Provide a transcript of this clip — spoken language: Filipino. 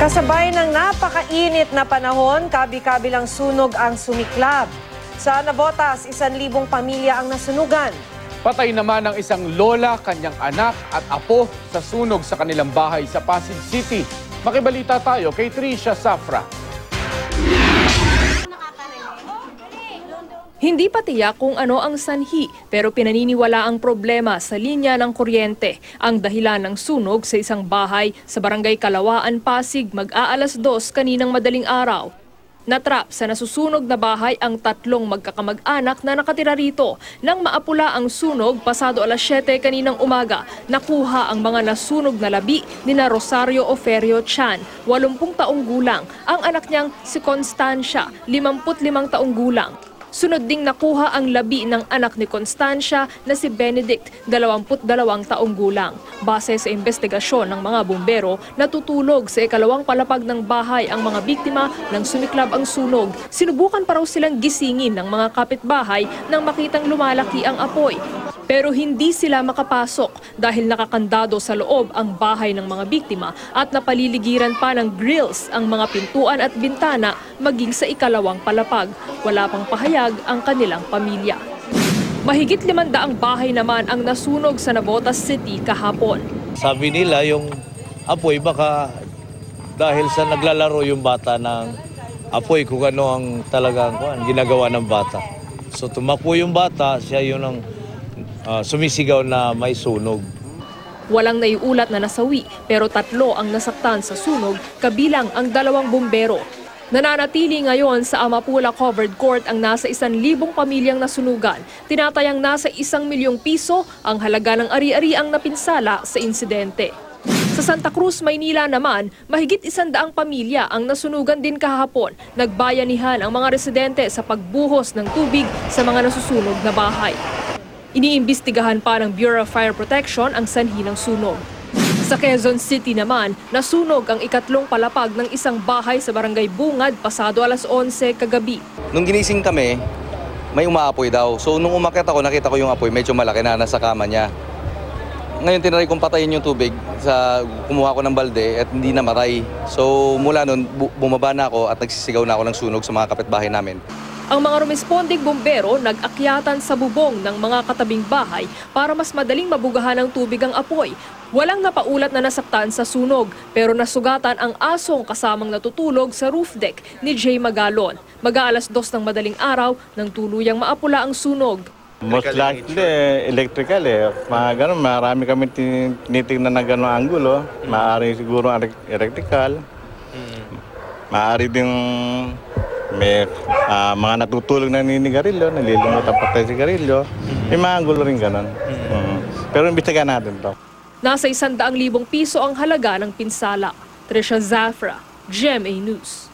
Kasabay ng napakainit na panahon, kabi-kabilang sunog ang sumiklab. Sa Navotas, 1,000 pamilya ang nasunugan. Patay naman ang isang lola, kanyang anak at apo sa sunog sa kanilang bahay sa Pasig City. Makibalita tayo kay Tricia Safra. Hindi pa tiyak kung ano ang sanhi, pero pinaniniwala ang problema sa linya ng kuryente. Ang dahilan ng sunog sa isang bahay sa Barangay Kalawaan, Pasig mag-aalas 2 kaninang madaling araw. Natrap sa nasusunog na bahay ang 3 magkakamag-anak na nakatira rito. Nang maapula ang sunog, pasado alas 7 kaninang umaga, nakuha ang mga nasunog na labi ni na Rosario Oferio Chan, 80 taong gulang. Ang anak niyang si Constancia, 55 taong gulang. Sunod ding nakuha ang labi ng anak ni Constancia na si Benedict, 22 taong gulang. Base sa investigasyon ng mga bumbero, natutulog sa ikalawang palapag ng bahay ang mga biktima nang sumiklab ang sunog. Sinubukan pa raw silang gisingin ng mga kapitbahay nang makitang lumalaki ang apoy. Pero hindi sila makapasok dahil nakakandado sa loob ang bahay ng mga biktima at napaliligiran pa ng grills ang mga pintuan at bintana maging sa ikalawang palapag. Wala pang pahayag ang kanilang pamilya. Mahigit 500 bahay naman ang nasunog sa Navotas City kahapon. Sabi nila yung apoy baka dahil sa naglalaro yung bata ng apoy kung ano ang talagang ginagawa ng bata. So tumakbo yung bata, siya yun ang sumisigaw na may sunog. Walang naiulat na nasawi pero 3 ang nasaktan sa sunog kabilang ang 2 bumbero. Nananatili ngayon sa Amapula Covered Court ang nasa 1,000 pamilyang nasunugan. Tinatayang nasa 1 milyong piso ang halaga ng ari-ariang napinsala sa insidente. Sa Santa Cruz, Maynila naman, mahigit 100 pamilya ang nasunugan din kahapon. Nagbayanihan ang mga residente sa pagbuhos ng tubig sa mga nasusunog na bahay. Iniimbestigahan pa ng Bureau of Fire Protection ang sanhi ng sunog. Sa Quezon City naman, nasunog ang ikatlong palapag ng isang bahay sa Barangay Bungad pasado alas 11 kagabi. Nung ginising kami, may umaapoy daw. So nung umakyat ako, nakita ko yung apoy, medyo malaki na nasa kama niya. Ngayon tinry kong patayin yung tubig, kumuha ko ng balde at hindi namatay. So mula nun, bumaba na ako at nagsisigaw na ako ng sunog sa mga kapitbahay namin. Ang mga rumesponding bumbero nag-akyatan sa bubong ng mga katabing bahay para mas madaling mabugahan ng tubig ang apoy. Walang napaulat na nasaktan sa sunog pero nasugatan ang asong kasamang natutulog sa roof deck ni Jay Magalon. Mag-aalas 2 ng madaling araw nang tuluyang maapula ang sunog. Most likely electrical ganun, marami kami tinitingnan na gano'ng anggulo. Maaari siguro electrical. Maaari din may mga natutulog na ninigarilyo, nalilimutan patay sigarilyo. May mga anggulo rin gano'n. Pero imbestigahan natin to. Nasa 100,000 piso ang halaga ng pinsala. Tricia Safra, GMA News.